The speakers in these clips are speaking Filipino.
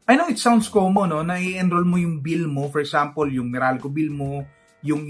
I know it sounds common, no, na i-enroll mo yung bill mo, for example, yung Meralco bill mo, yung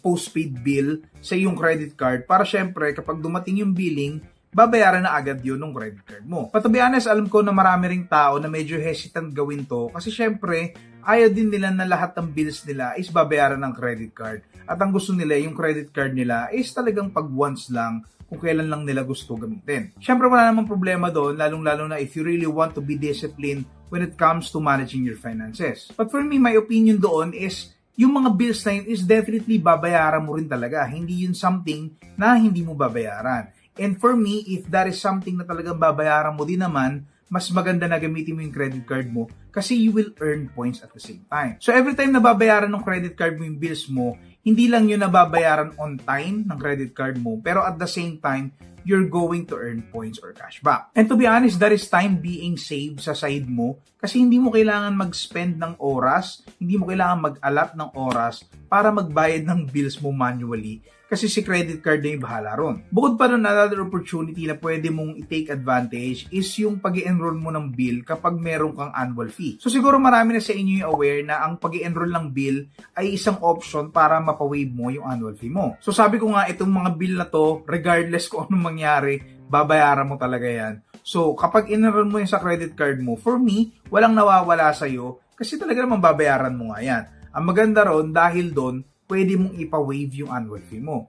postpaid bill sa yung credit card para syempre kapag dumating yung billing, babayaran na agad yun ng credit card mo. But to be honest, alam ko na marami ring tao na medyo hesitant gawin to kasi syempre, ayaw din nila na lahat ng bills nila is babayaran ng credit card. At ang gusto nila, yung credit card nila is talagang pag once lang kung kailan lang nila gusto gamitin. Syempre wala namang problema doon, lalong-lalo na if you really want to be disciplined when it comes to managing your finances. But for me, my opinion doon is yung mga bills na yun is definitely babayaran mo rin talaga. Hindi yun something na hindi mo babayaran. And for me, if that is something na talagang babayaran mo din naman, mas maganda na gamitin mo yung credit card mo kasi you will earn points at the same time. So every time na babayaran ng credit card mo yung bills mo, hindi lang yun nababayaran on time ng credit card mo, pero at the same time, you're going to earn points or cashback. And to be honest, that is time being saved sa side mo kasi hindi mo kailangan mag-spend ng oras, hindi mo kailangan mag-allot ng oras para magbayad ng bills mo manually kasi si credit card na yung bahala ron. Bukod pa ron, another opportunity na pwede mong i-take advantage is yung pag-i-enroll mo ng bill kapag meron kang annual fee. So siguro marami na sa inyo yung aware na ang pag-i-enroll ng bill ay isang option para mapawave mo yung annual fee mo. So sabi ko nga, itong mga bill na to, regardless kung anong mangyari, babayaran mo talaga yan. So kapag in-enroll mo yun sa credit card mo, for me, walang nawawala sa'yo kasi talaga naman babayaran mo nga yan. Ang maganda ron, dahil doon, pwede mong ipa-waive yung annual fee mo.